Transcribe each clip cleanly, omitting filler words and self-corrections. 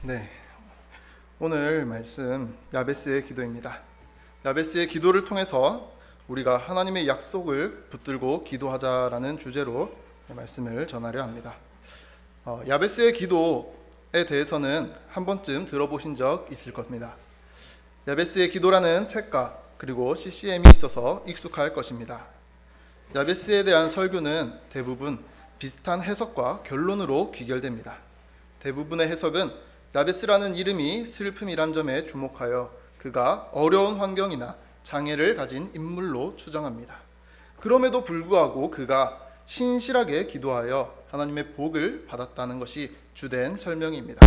네, 오늘 말씀 야베스의 기도입니다. 야베스의 기도를 통해서 우리가 하나님의 약속을 붙들고 기도하자라는 주제로 말씀을 전하려 합니다. 야베스의 기도에 대해서는 한 번쯤 들어보신 적 있을 겁니다. 야베스의 기도라는 책과 그리고 CCM이 있어서 익숙할 것입니다. 야베스에 대한 설교는 대부분 비슷한 해석과 결론으로 귀결됩니다. 대부분의 해석은 야베스라는 이름이 슬픔이란 점에 주목하여 그가 어려운 환경이나 장애를 가진 인물로 추정합니다. 그럼에도 불구하고 그가 신실하게 기도하여 하나님의 복을 받았다는 것이 주된 설명입니다.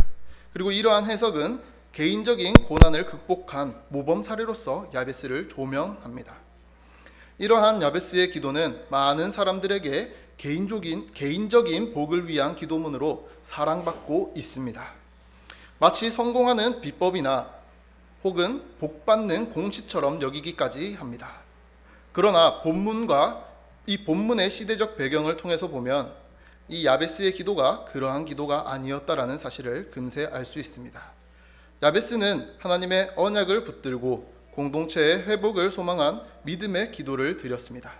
그리고 이러한 해석은 개인적인 고난을 극복한 모범 사례로서 야베스를 조명합니다. 이러한 야베스의 기도는 많은 사람들에게 개인적인 복을 위한 기도문으로 사랑받고 있습니다. 마치 성공하는 비법이나 혹은 복받는 공시처럼 여기기까지 합니다. 그러나 이 본문의 시대적 배경을 통해서 보면 이 야베스의 기도가 그러한 기도가 아니었다라는 사실을 금세 알 수 있습니다. 야베스는 하나님의 언약을 붙들고 공동체의 회복을 소망한 믿음의 기도를 드렸습니다.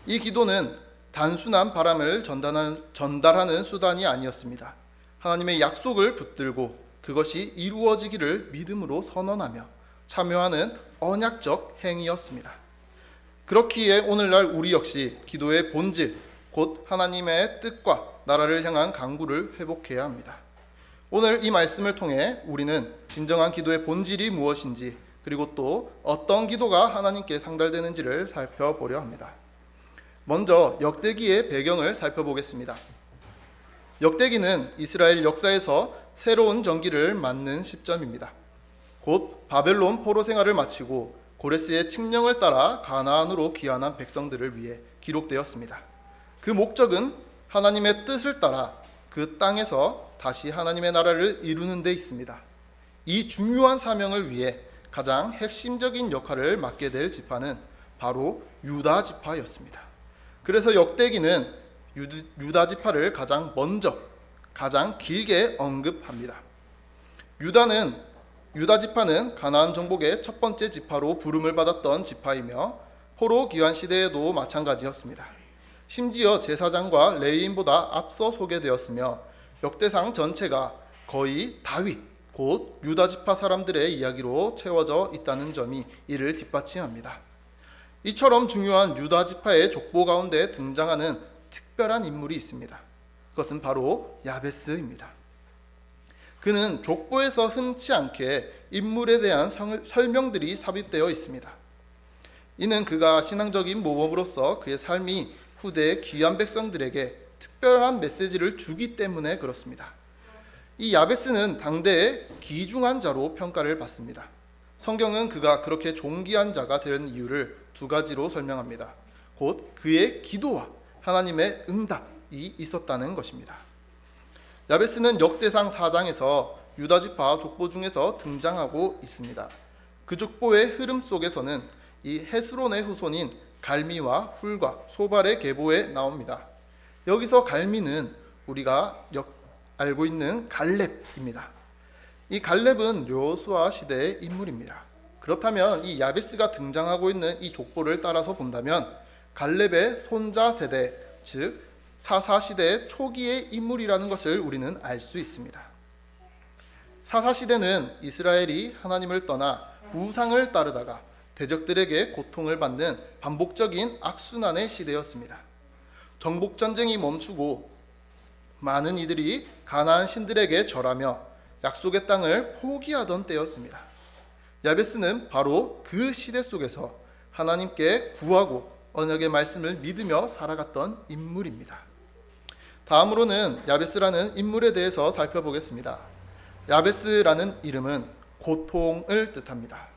이 기도는 단순한 바람을 전달하는 수단이 아니었습니다. 하나님의 약속을 붙들고 그것이 이루어지기를 믿음으로 선언하며 참여하는 언약적 행위였습니다. 그렇기에 오늘날 우리 역시 기도의 본질, 곧 하나님의 뜻과 나라를 향한 간구를 회복해야 합니다. 오늘 이 말씀을 통해 우리는 진정한 기도의 본질이 무엇인지, 그리고 또 어떤 기도가 하나님께 상달되는지를 살펴보려 합니다. 먼저 역대기의 배경을 살펴보겠습니다. 역대기는 이스라엘 역사에서 새로운 전기를 맞는 시점입니다. 곧 바벨론 포로 생활을 마치고 고레스의 칙령을 따라 가나안으로 귀환한 백성들을 위해 기록되었습니다. 그 목적은 하나님의 뜻을 따라 그 땅에서 다시 하나님의 나라를 이루는 데 있습니다. 이 중요한 사명을 위해 가장 핵심적인 역할을 맡게 될 지파는 바로 유다 지파였습니다. 그래서 역대기는 유다 지파를 가장 길게 언급합니다. 유다 지파는 가나안 정복의 첫 번째 지파로 부름을 받았던 지파이며 포로 귀환 시대에도 마찬가지였습니다. 심지어 제사장과 레위인보다 앞서 소개되었으며 역대상 전체가 거의 다윗, 곧 유다 지파 사람들의 이야기로 채워져 있다는 점이 이를 뒷받침합니다. 이처럼 중요한 유다 지파의 족보 가운데 등장하는 특별한 인물이 있습니다. 그것은 바로 야베스입니다. 그는 족보에서 흔치 않게 인물에 대한 설명들이 삽입되어 있습니다. 이는 그가 신앙적인 모범으로서 그의 삶이 후대의 귀한 백성들에게 특별한 메시지를 주기 때문에 그렇습니다. 이 야베스는 당대의 귀중한 자로 평가를 받습니다. 성경은 그가 그렇게 존귀한 자가 된 이유를 두 가지로 설명합니다. 곧 그의 기도와 하나님의 응답이 있었다는 것입니다. 야베스는 역대상 4장에서 유다 지파 족보 중에서 등장하고 있습니다. 그 족보의 흐름 속에서는 이 헤스론의 후손인 갈미와 훌과 소발의 계보에 나옵니다. 여기서 갈미는 우리가 알고 있는 갈렙입니다. 이 갈렙은 여호수아 시대의 인물입니다. 그렇다면 이 야베스가 등장하고 있는 이 족보를 따라서 본다면 갈렙의 손자 세대, 즉 사사시대의 초기의 인물이라는 것을 우리는 알 수 있습니다. 사사시대는 이스라엘이 하나님을 떠나 우상을 따르다가 대적들에게 고통을 받는 반복적인 악순환의 시대였습니다. 정복전쟁이 멈추고 많은 이들이 가나안 신들에게 절하며 약속의 땅을 포기하던 때였습니다. 야베스는 바로 그 시대 속에서 하나님께 구하고 언약의 말씀을 믿으며 살아갔던 인물입니다. 다음으로는 야베스라는 인물에 대해서 살펴보겠습니다. 야베스라는 이름은 고통을 뜻합니다.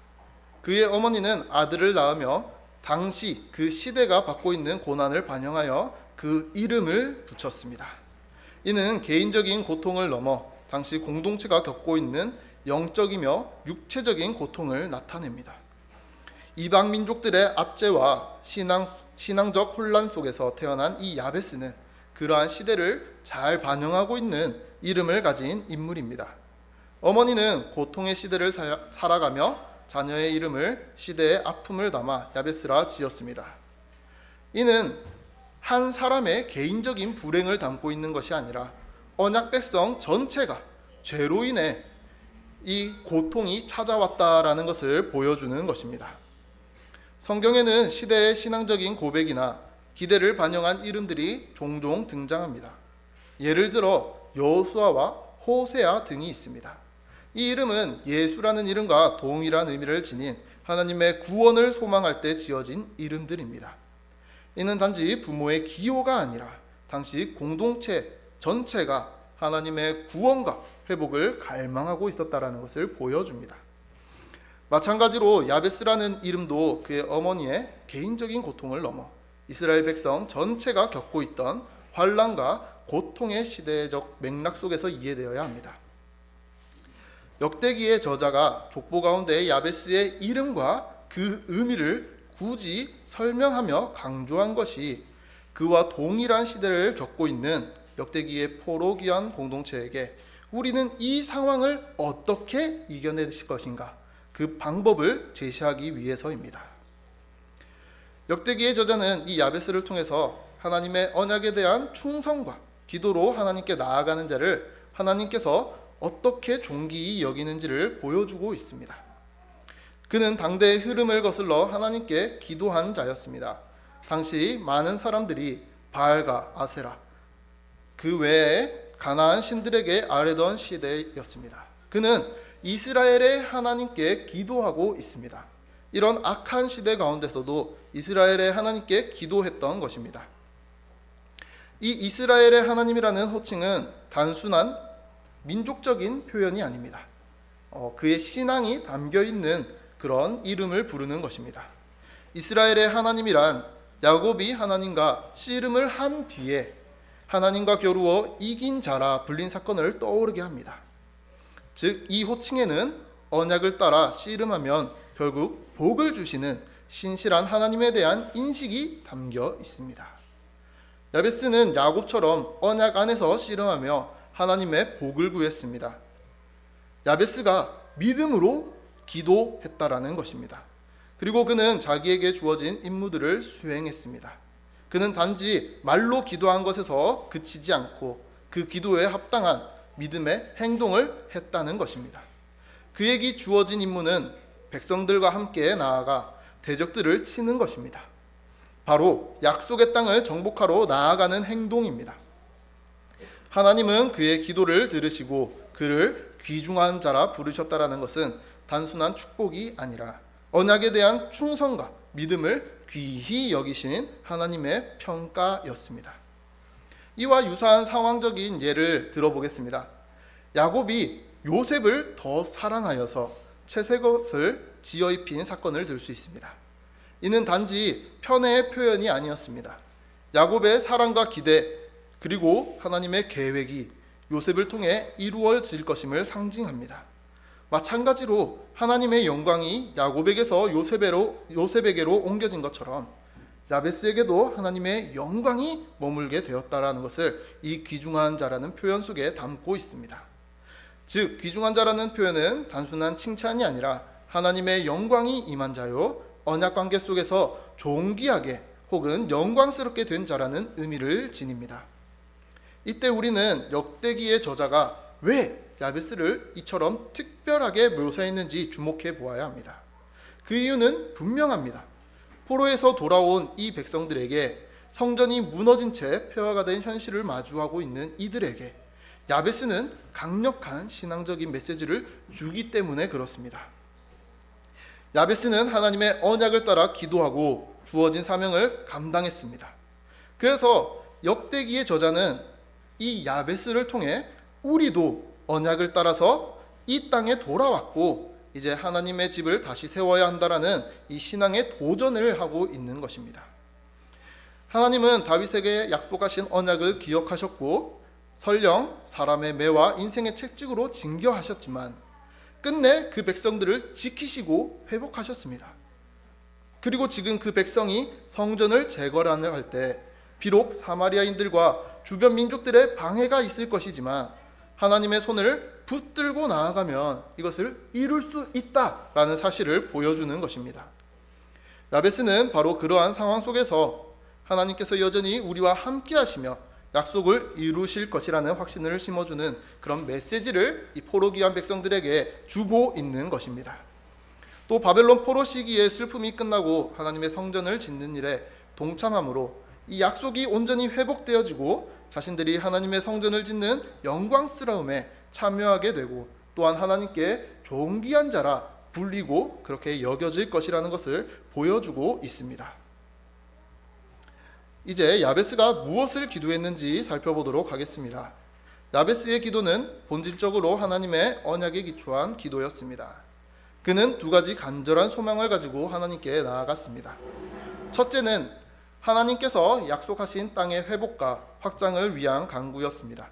그의 어머니는 아들을 낳으며 당시 그 시대가 받고 있는 고난을 반영하여 그 이름을 붙였습니다. 이는 개인적인 고통을 넘어 당시 공동체가 겪고 있는 영적이며 육체적인 고통을 나타냅니다. 이방 민족들의 압제와 신앙적 혼란 속에서 태어난 이 야베스는 그러한 시대를 잘 반영하고 있는 이름을 가진 인물입니다. 어머니는 고통의 시대를 살아가며 자녀의 이름을 시대의 아픔을 담아 야베스라 지었습니다. 이는 한 사람의 개인적인 불행을 담고 있는 것이 아니라 언약 백성 전체가 죄로 인해 이 고통이 찾아왔다라는 것을 보여주는 것입니다. 성경에는 시대의 신앙적인 고백이나 기대를 반영한 이름들이 종종 등장합니다. 예를 들어 여호수아와 호세아 등이 있습니다. 이 이름은 예수라는 이름과 동일한 의미를 지닌 하나님의 구원을 소망할 때 지어진 이름들입니다. 이는 단지 부모의 기호가 아니라 당시 공동체 전체가 하나님의 구원과 회복을 갈망하고 있었다라는 것을 보여줍니다. 마찬가지로 야베스라는 이름도 그의 어머니의 개인적인 고통을 넘어 이스라엘 백성 전체가 겪고 있던 환난과 고통의 시대적 맥락 속에서 이해되어야 합니다. 역대기의 저자가 족보 가운데 야베스의 이름과 그 의미를 굳이 설명하며 강조한 것이 그와 동일한 시대를 겪고 있는 역대기의 포로기한 공동체에게 우리는 이 상황을 어떻게 이겨낼 것인가, 그 방법을 제시하기 위해서입니다. 역대기의 저자는 이 야베스를 통해서 하나님의 언약에 대한 충성과 기도로 하나님께 나아가는 자를 하나님께서 어떻게 존귀히 여기는지를 보여주고 있습니다. 그는 당대의 흐름을 거슬러 하나님께 기도한 자였습니다. 당시 많은 사람들이 바알과 아세라, 그 외에 가나안 신들에게 아뢰던 시대였습니다. 그는 이스라엘의 하나님께 기도하고 있습니다. 이런 악한 시대 가운데서도 이스라엘의 하나님께 기도했던 것입니다. 이 이스라엘의 하나님이라는 호칭은 단순한 민족적인 표현이 아닙니다. 그의 신앙이 담겨있는 그런 이름을 부르는 것입니다. 이스라엘의 하나님이란 야곱이 하나님과 씨름을 한 뒤에 하나님과 겨루어 이긴 자라 불린 사건을 떠오르게 합니다. 즉, 이 호칭에는 언약을 따라 씨름하면 결국 복을 주시는 신실한 하나님에 대한 인식이 담겨 있습니다. 야베스는 야곱처럼 언약 안에서 씨름하며 하나님의 복을 구했습니다. 야베스가 믿음으로 기도했다라는 것입니다. 그리고 그는 자기에게 주어진 임무들을 수행했습니다. 그는 단지 말로 기도한 것에서 그치지 않고 그 기도에 합당한 믿음의 행동을 했다는 것입니다. 그에게 주어진 임무는 백성들과 함께 나아가 대적들을 치는 것입니다. 바로 약속의 땅을 정복하러 나아가는 행동입니다. 하나님은 그의 기도를 들으시고 그를 귀중한 자라 부르셨다라는 것은 단순한 축복이 아니라 언약에 대한 충성과 믿음을 귀히 여기신 하나님의 평가였습니다. 이와 유사한 상황적인 예를 들어보겠습니다. 야곱이 요셉을 더 사랑하여서 채색옷을 지어 입힌 사건을 들 수 있습니다. 이는 단지 편애의 표현이 아니었습니다. 야곱의 사랑과 기대 그리고 하나님의 계획이 요셉을 통해 이루어질 것임을 상징합니다. 마찬가지로 하나님의 영광이 야곱에게서 요셉에게로 옮겨진 것처럼 야베스에게도 하나님의 영광이 머물게 되었다라는 것을 이 귀중한 자라는 표현 속에 담고 있습니다. 즉, 귀중한 자라는 표현은 단순한 칭찬이 아니라 하나님의 영광이 임한 자요, 언약관계 속에서 존귀하게 혹은 영광스럽게 된 자라는 의미를 지닙니다. 이때 우리는 역대기의 저자가 왜 야베스를 이처럼 특별하게 묘사했는지 주목해 보아야 합니다. 그 이유는 분명합니다. 포로에서 돌아온 이 백성들에게 성전이 무너진 채 폐허가 된 현실을 마주하고 있는 이들에게 야베스는 강력한 신앙적인 메시지를 주기 때문에 그렇습니다. 야베스는 하나님의 언약을 따라 기도하고 주어진 사명을 감당했습니다. 그래서 역대기의 저자는 이 야베스를 통해 우리도 언약을 따라서 이 땅에 돌아왔고 이제 하나님의 집을 다시 세워야 한다라는 이 신앙의 도전을 하고 있는 것입니다. 하나님은 다윗에게 약속하신 언약을 기억하셨고 설령 사람의 매와 인생의 채찍으로 징계하셨지만 끝내 그 백성들을 지키시고 회복하셨습니다. 그리고 지금 그 백성이 성전을 재건하려 할 때 비록 사마리아인들과 주변 민족들의 방해가 있을 것이지만 하나님의 손을 붙들고 나아가면 이것을 이룰 수 있다라는 사실을 보여주는 것입니다. 야베스는 바로 그러한 상황 속에서 하나님께서 여전히 우리와 함께 하시며 약속을 이루실 것이라는 확신을 심어주는 그런 메시지를 이 포로 귀한 백성들에게 주고 있는 것입니다. 또 바벨론 포로 시기의 슬픔이 끝나고 하나님의 성전을 짓는 일에 동참함으로 이 약속이 온전히 회복되어지고 자신들이 하나님의 성전을 짓는 영광스러움에 참여하게 되고 또한 하나님께 존귀한 자라 불리고 그렇게 여겨질 것이라는 것을 보여주고 있습니다. 이제 야베스가 무엇을 기도했는지 살펴보도록 하겠습니다. 야베스의 기도는 본질적으로 하나님의 언약에 기초한 기도였습니다. 그는 두 가지 간절한 소망을 가지고 하나님께 나아갔습니다. 첫째는 하나님께서 약속하신 땅의 회복과 확장을 위한 간구였습니다.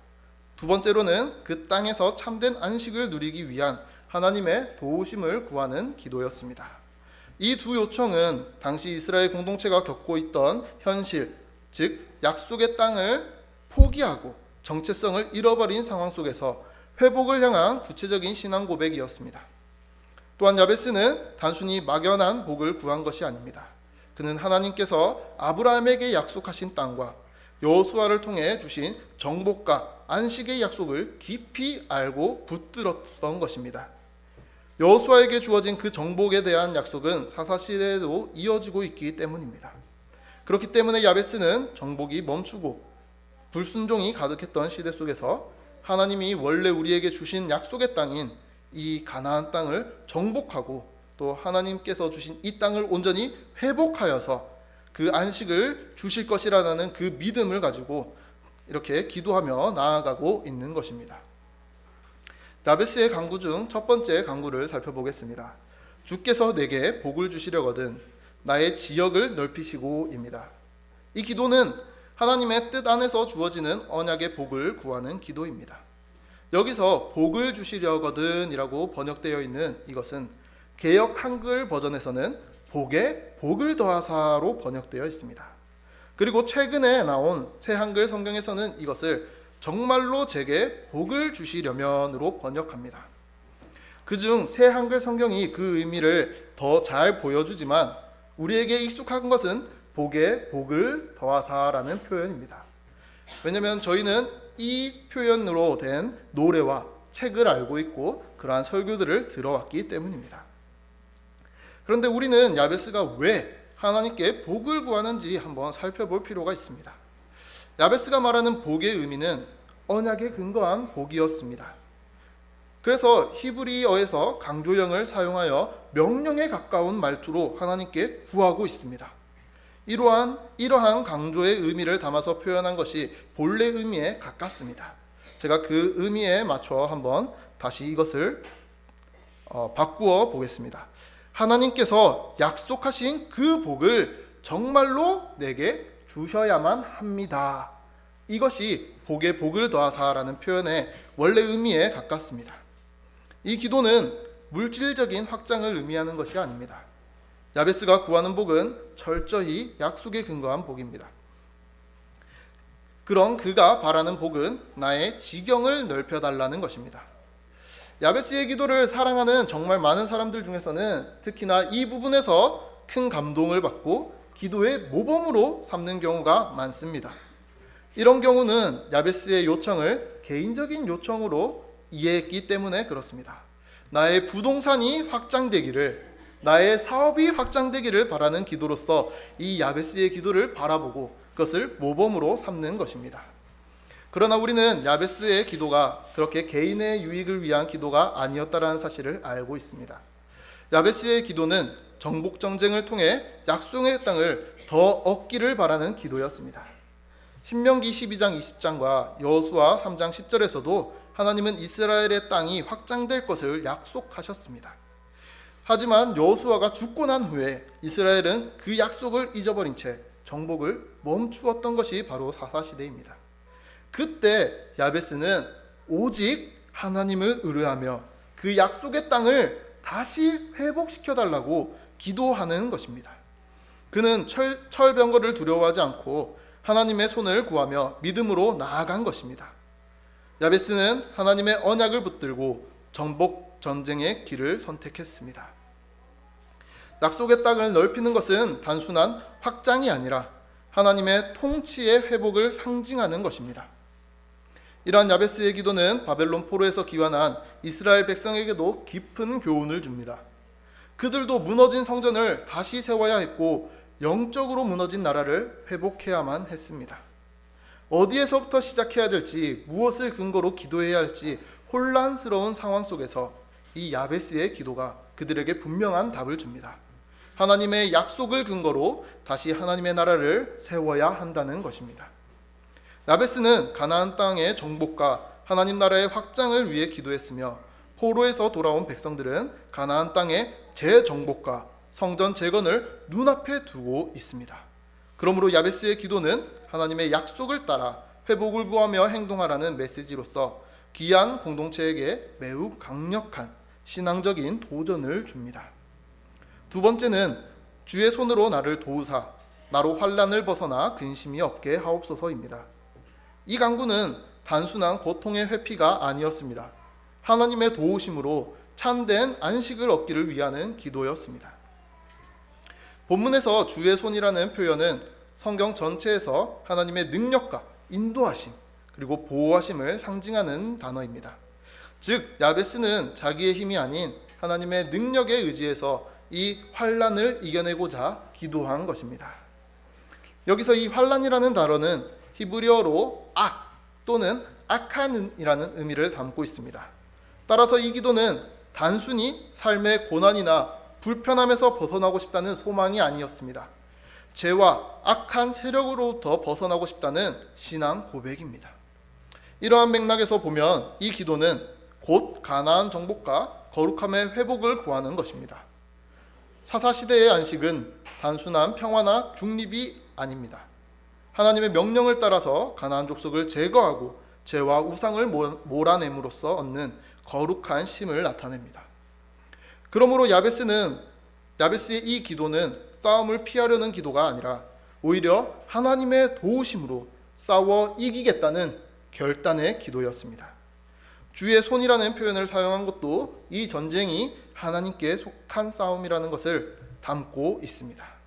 두 번째로는 그 땅에서 참된 안식을 누리기 위한 하나님의 도우심을 구하는 기도였습니다. 이 두 요청은 당시 이스라엘 공동체가 겪고 있던 현실, 즉 약속의 땅을 포기하고 정체성을 잃어버린 상황 속에서 회복을 향한 구체적인 신앙 고백이었습니다. 또한 야베스는 단순히 막연한 복을 구한 것이 아닙니다. 그는 하나님께서 아브라함에게 약속하신 땅과 여호수아를 통해 주신 정복과 안식의 약속을 깊이 알고 붙들었던 것입니다. 여호수아에게 주어진 그 정복에 대한 약속은 사사시대에도 이어지고 있기 때문입니다. 그렇기 때문에 야베스는 정복이 멈추고 불순종이 가득했던 시대 속에서 하나님이 원래 우리에게 주신 약속의 땅인 이 가나안 땅을 정복하고 또 하나님께서 주신 이 땅을 온전히 회복하여서 그 안식을 주실 것이라는 그 믿음을 가지고 이렇게 기도하며 나아가고 있는 것입니다. 야베스의 간구 중 첫 번째 간구를 살펴보겠습니다. 주께서 내게 복을 주시려거든 나의 지역을 넓히시고입니다. 이 기도는 하나님의 뜻 안에서 주어지는 언약의 복을 구하는 기도입니다. 여기서 복을 주시려거든 이라고 번역되어 있는 이것은 개역 한글 버전에서는 복에 복을 더하사로 번역되어 있습니다. 그리고 최근에 나온 새 한글 성경에서는 이것을 정말로 제게 복을 주시려면으로 번역합니다. 그중 새 한글 성경이 그 의미를 더 잘 보여주지만 우리에게 익숙한 것은 복에 복을 더하사라는 표현입니다. 왜냐하면 저희는 이 표현으로 된 노래와 책을 알고 있고 그러한 설교들을 들어왔기 때문입니다. 그런데 우리는 야베스가 왜 하나님께 복을 구하는지 한번 살펴볼 필요가 있습니다. 야베스가 말하는 복의 의미는 언약에 근거한 복이었습니다. 그래서 히브리어에서 강조형을 사용하여 명령에 가까운 말투로 하나님께 구하고 있습니다. 이러한 강조의 의미를 담아서 표현한 것이 본래 의미에 가깝습니다. 제가 그 의미에 맞춰 한번 다시 이것을 바꾸어 보겠습니다. 하나님께서 약속하신 그 복을 정말로 내게 주셔야만 합니다. 이것이 복에 복을 더하사라는 표현의 원래 의미에 가깝습니다. 이 기도는 물질적인 확장을 의미하는 것이 아닙니다. 야베스가 구하는 복은 철저히 약속에 근거한 복입니다. 그런 그가 바라는 복은 나의 지경을 넓혀달라는 것입니다. 야베스의 기도를 사랑하는 정말 많은 사람들 중에서는 특히나 이 부분에서 큰 감동을 받고 기도의 모범으로 삼는 경우가 많습니다. 이런 경우는 야베스의 요청을 개인적인 요청으로 이해했기 때문에 그렇습니다. 나의 부동산이 확장되기를, 나의 사업이 확장되기를 바라는 기도로서 이 야베스의 기도를 바라보고 그것을 모범으로 삼는 것입니다. 그러나 우리는 야베스의 기도가 그렇게 개인의 유익을 위한 기도가 아니었다라는 사실을 알고 있습니다. 야베스의 기도는 정복 전쟁을 통해 약속의 땅을 더 얻기를 바라는 기도였습니다. 신명기 12장 20장과 여호수아 3장 10절에서도 하나님은 이스라엘의 땅이 확장될 것을 약속하셨습니다. 하지만 여호수아가 죽고 난 후에 이스라엘은 그 약속을 잊어버린 채 정복을 멈추었던 것이 바로 사사시대입니다. 그때 야베스는 오직 하나님을 의뢰하며 그 약속의 땅을 다시 회복시켜달라고 기도하는 것입니다. 그는 철병거를 두려워하지 않고 하나님의 손을 구하며 믿음으로 나아간 것입니다. 야베스는 하나님의 언약을 붙들고 정복 전쟁의 길을 선택했습니다. 약속의 땅을 넓히는 것은 단순한 확장이 아니라 하나님의 통치의 회복을 상징하는 것입니다. 이러한 야베스의 기도는 바벨론 포로에서 귀환한 이스라엘 백성에게도 깊은 교훈을 줍니다. 그들도 무너진 성전을 다시 세워야 했고 영적으로 무너진 나라를 회복해야만 했습니다. 어디에서부터 시작해야 될지, 무엇을 근거로 기도해야 할지 혼란스러운 상황 속에서 이 야베스의 기도가 그들에게 분명한 답을 줍니다. 하나님의 약속을 근거로 다시 하나님의 나라를 세워야 한다는 것입니다. 야베스는 가나안 땅의 정복과 하나님 나라의 확장을 위해 기도했으며, 포로에서 돌아온 백성들은 가나안 땅의 재정복과 성전 재건을 눈앞에 두고 있습니다. 그러므로 야베스의 기도는 하나님의 약속을 따라 회복을 구하며 행동하라는 메시지로서 귀한 공동체에게 매우 강력한 신앙적인 도전을 줍니다. 두 번째는 주의 손으로 나를 도우사 나로 환난을 벗어나 근심이 없게 하옵소서입니다. 이 간구는 단순한 고통의 회피가 아니었습니다. 하나님의 도우심으로 참된 안식을 얻기를 위하는 기도였습니다. 본문에서 주의 손이라는 표현은 성경 전체에서 하나님의 능력과 인도하심 그리고 보호하심을 상징하는 단어입니다. 즉 야베스는 자기의 힘이 아닌 하나님의 능력에 의지해서 이 환난을 이겨내고자 기도한 것입니다. 여기서 이 환난이라는 단어는 히브리어로 악 또는 아칸이라는 의미를 담고 있습니다. 따라서 이 기도는 단순히 삶의 고난이나 불편함에서 벗어나고 싶다는 소망이 아니었습니다. 죄와 악한 세력으로부터 벗어나고 싶다는 신앙 고백입니다. 이러한 맥락에서 보면 이 기도는 곧 가나안 정복과 거룩함의 회복을 구하는 것입니다. 사사시대의 안식은 단순한 평화나 중립이 아닙니다. 하나님의 명령을 따라서 가나안 족속을 제거하고 죄와 우상을 몰아냄으로써 얻는 거룩한 심을 나타냅니다. 그러므로 야베스의 이 기도는 싸움을 피하려는 기도가 아니라 오히려 하나님의 도우심으로 싸워 이기겠다는 결단의 기도였습니다. 주의 손이라는 표현을 사용한 것도 이 전쟁이 하나님께 속한 싸움이라는 것을 담고 있습니다.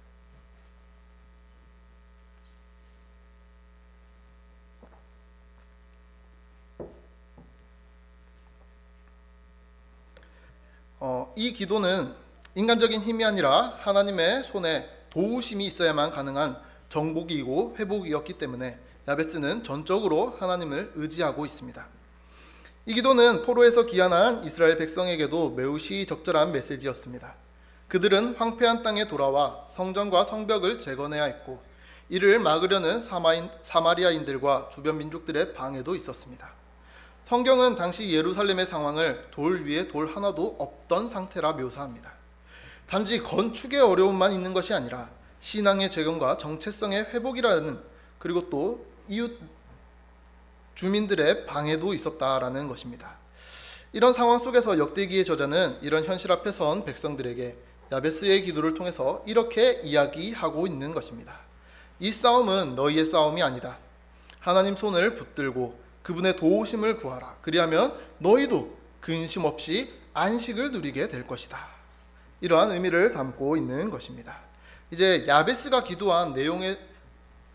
이 기도는 인간적인 힘이 아니라 하나님의 손에 도우심이 있어야만 가능한 정복이고 회복이었기 때문에 야베스는 전적으로 하나님을 의지하고 있습니다. 이 기도는 포로에서 귀환한 이스라엘 백성에게도 매우 시의적절한 메시지였습니다. 그들은 황폐한 땅에 돌아와 성전과 성벽을 재건해야 했고 이를 막으려는 사마리아인들과 주변 민족들의 방해도 있었습니다. 성경은 당시 예루살렘의 상황을 돌 위에 돌 하나도 없던 상태라 묘사합니다. 단지 건축의 어려움만 있는 것이 아니라 신앙의 재건과 정체성의 회복이라는, 그리고 또 이웃 주민들의 방해도 있었다라는 것입니다. 이런 상황 속에서 역대기의 저자는 이런 현실 앞에 선 백성들에게 야베스의 기도를 통해서 이렇게 이야기하고 있는 것입니다. 이 싸움은 너희의 싸움이 아니다. 하나님 손을 붙들고 그분의 도우심을 구하라. 그리하면 너희도 근심 없이 안식을 누리게 될 것이다. 이러한 의미를 담고 있는 것입니다. 이제 야베스가 기도한 내용에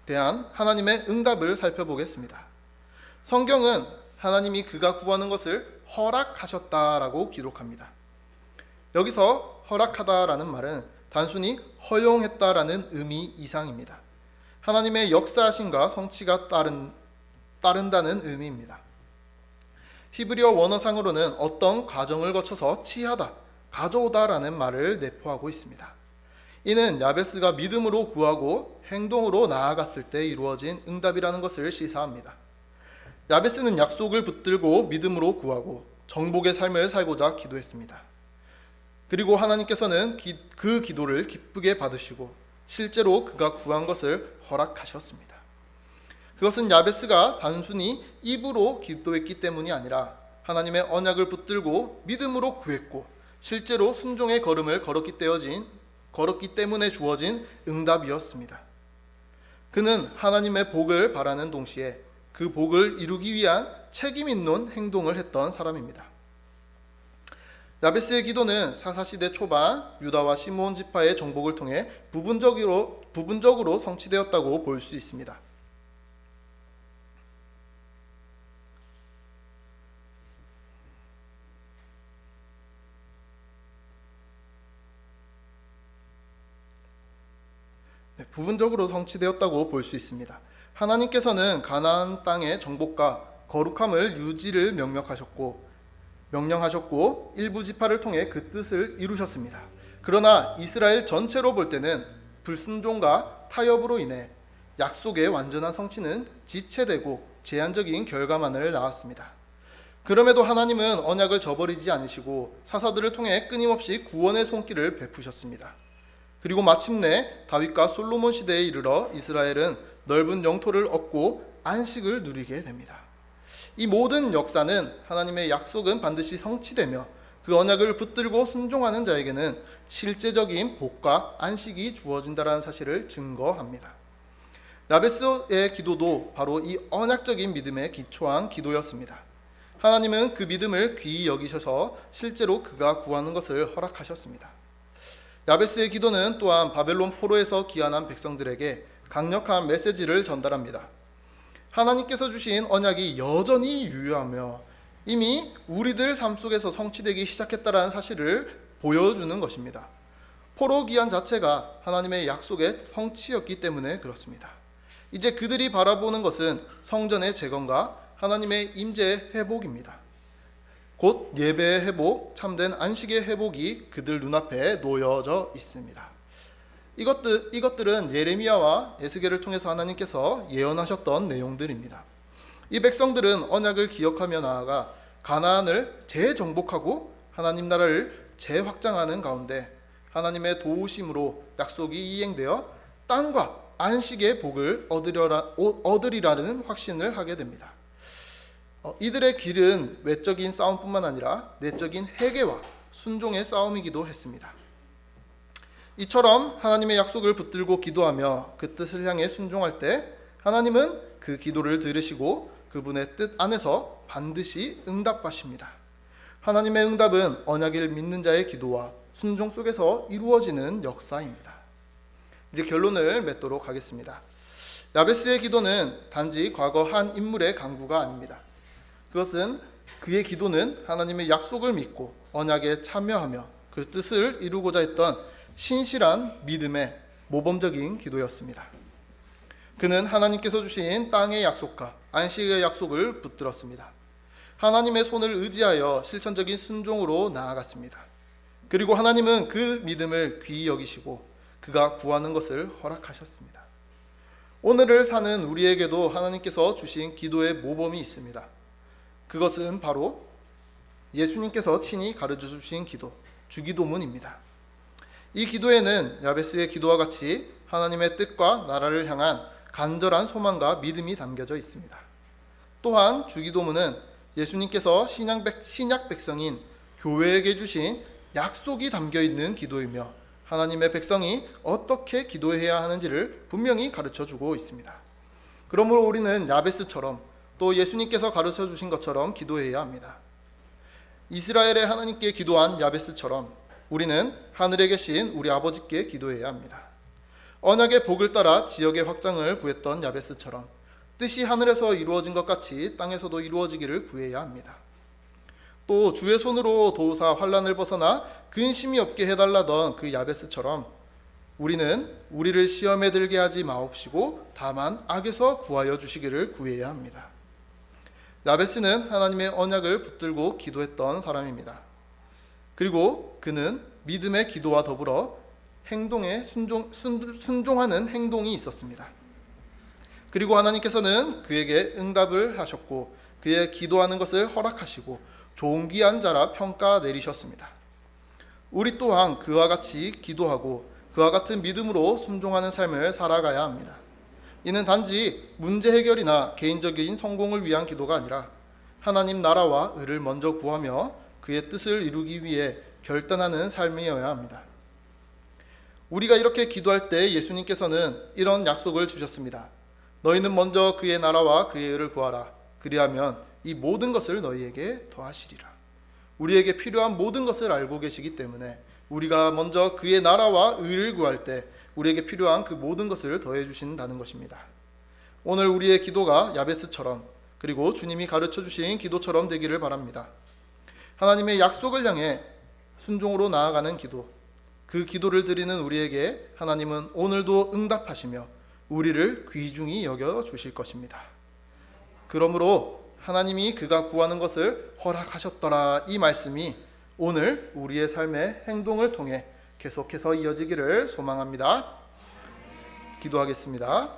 대한 하나님의 응답을 살펴보겠습니다. 성경은 하나님이 그가 구하는 것을 허락하셨다라고 기록합니다. 여기서 허락하다라는 말은 단순히 허용했다라는 의미 이상입니다. 하나님의 역사하심과 성취가 따른다는 의미입니다. 히브리어 원어상으로는 어떤 과정을 거쳐서 취하다, 가져오다라는 말을 내포하고 있습니다. 이는 야베스가 믿음으로 구하고 행동으로 나아갔을 때 이루어진 응답이라는 것을 시사합니다. 야베스는 약속을 붙들고 믿음으로 구하고 정복의 삶을 살고자 기도했습니다. 그리고 하나님께서는 그 기도를 기쁘게 받으시고 실제로 그가 구한 것을 허락하셨습니다. 그것은 야베스가 단순히 입으로 기도했기 때문이 아니라 하나님의 언약을 붙들고 믿음으로 구했고 실제로 순종의 걸음을 걸었기 때문에 주어진 응답이었습니다. 그는 하나님의 복을 바라는 동시에 그 복을 이루기 위한 책임 있는 행동을 했던 사람입니다. 야베스의 기도는 사사시대 초반 유다와 시므온 지파의 정복을 통해 부분적으로 성취되었다고 볼 수 있습니다. 부분적으로 성취되었다고 볼 수 있습니다. 하나님께서는 가나안 땅의 정복과 거룩함을 유지를 명령하셨고 일부 지파를 통해 그 뜻을 이루셨습니다. 그러나 이스라엘 전체로 볼 때는 불순종과 타협으로 인해 약속의 완전한 성취는 지체되고 제한적인 결과만을 낳았습니다. 그럼에도 하나님은 언약을 저버리지 않으시고 사사들을 통해 끊임없이 구원의 손길을 베푸셨습니다. 그리고 마침내 다윗과 솔로몬 시대에 이르러 이스라엘은 넓은 영토를 얻고 안식을 누리게 됩니다. 이 모든 역사는 하나님의 약속은 반드시 성취되며 그 언약을 붙들고 순종하는 자에게는 실제적인 복과 안식이 주어진다는 사실을 증거합니다. 야베스의 기도도 바로 이 언약적인 믿음에 기초한 기도였습니다. 하나님은 그 믿음을 귀히 여기셔서 실제로 그가 구하는 것을 허락하셨습니다. 야베스의 기도는 또한 바벨론 포로에서 귀환한 백성들에게 강력한 메시지를 전달합니다. 하나님께서 주신 언약이 여전히 유효하며 이미 우리들 삶 속에서 성취되기 시작했다는 사실을 보여주는 것입니다. 포로 귀환 자체가 하나님의 약속의 성취였기 때문에 그렇습니다. 이제 그들이 바라보는 것은 성전의 재건과 하나님의 임재의 회복입니다. 곧 예배의 회복, 참된 안식의 회복이 그들 눈앞에 놓여져 있습니다. 이것들은 예레미야와 에스겔을 통해서 하나님께서 예언하셨던 내용들입니다. 이 백성들은 언약을 기억하며 나아가 가나안을 재정복하고 하나님 나라를 재확장하는 가운데 하나님의 도우심으로 약속이 이행되어 땅과 안식의 복을 얻으리라는 확신을 하게 됩니다. 이들의 길은 외적인 싸움뿐만 아니라 내적인 회개와 순종의 싸움이기도 했습니다. 이처럼 하나님의 약속을 붙들고 기도하며 그 뜻을 향해 순종할 때 하나님은 그 기도를 들으시고 그분의 뜻 안에서 반드시 응답하십니다. 하나님의 응답은 언약을 믿는 자의 기도와 순종 속에서 이루어지는 역사입니다. 이제 결론을 맺도록 하겠습니다. 야베스의 기도는 단지 과거 한 인물의 간구가 아닙니다. 그것은 그의 기도는 하나님의 약속을 믿고 언약에 참여하며 그 뜻을 이루고자 했던 신실한 믿음의 모범적인 기도였습니다. 그는 하나님께서 주신 땅의 약속과 안식의 약속을 붙들었습니다. 하나님의 손을 의지하여 실천적인 순종으로 나아갔습니다. 그리고 하나님은 그 믿음을 귀히 여기시고 그가 구하는 것을 허락하셨습니다. 오늘을 사는 우리에게도 하나님께서 주신 기도의 모범이 있습니다. 그것은 바로 예수님께서 친히 가르쳐 주신 기도, 주기도문입니다. 이 기도에는 야베스의 기도와 같이 하나님의 뜻과 나라를 향한 간절한 소망과 믿음이 담겨져 있습니다. 또한 주기도문은 예수님께서 신약 백성인 교회에게 주신 약속이 담겨 있는 기도이며 하나님의 백성이 어떻게 기도해야 하는지를 분명히 가르쳐 주고 있습니다. 그러므로 우리는 야베스처럼 또 예수님께서 가르쳐 주신 것처럼 기도해야 합니다. 이스라엘의 하나님께 기도한 야베스처럼 우리는 하늘에 계신 우리 아버지께 기도해야 합니다. 언약의 복을 따라 지역의 확장을 구했던 야베스처럼 뜻이 하늘에서 이루어진 것 같이 땅에서도 이루어지기를 구해야 합니다. 또 주의 손으로 도우사 환난을 벗어나 근심이 없게 해달라던 그 야베스처럼 우리는 우리를 시험에 들게 하지 마옵시고 다만 악에서 구하여 주시기를 구해야 합니다. 야베스는 하나님의 언약을 붙들고 기도했던 사람입니다. 그리고 그는 믿음의 기도와 더불어 행동에 순종하는 행동이 있었습니다. 그리고 하나님께서는 그에게 응답을 하셨고 그의 기도하는 것을 허락하시고 존귀한 자라 평가 내리셨습니다. 우리 또한 그와 같이 기도하고 그와 같은 믿음으로 순종하는 삶을 살아가야 합니다. 이는 단지 문제 해결이나 개인적인 성공을 위한 기도가 아니라 하나님 나라와 의를 먼저 구하며 그의 뜻을 이루기 위해 결단하는 삶이어야 합니다. 우리가 이렇게 기도할 때 예수님께서는 이런 약속을 주셨습니다. 너희는 먼저 그의 나라와 그의 의를 구하라. 그리하면 이 모든 것을 너희에게 더하시리라. 우리에게 필요한 모든 것을 알고 계시기 때문에 우리가 먼저 그의 나라와 의를 구할 때 우리에게 필요한 그 모든 것을 더해 주신다는 것입니다. 오늘 우리의 기도가 야베스처럼, 그리고 주님이 가르쳐 주신 기도처럼 되기를 바랍니다. 하나님의 약속을 향해 순종으로 나아가는 기도, 그 기도를 드리는 우리에게 하나님은 오늘도 응답하시며 우리를 귀중히 여겨 주실 것입니다. 그러므로 하나님이 그가 구하는 것을 허락하셨더라, 이 말씀이 오늘 우리의 삶의 행동을 통해 계속해서 이어지기를 소망합니다. 기도하겠습니다.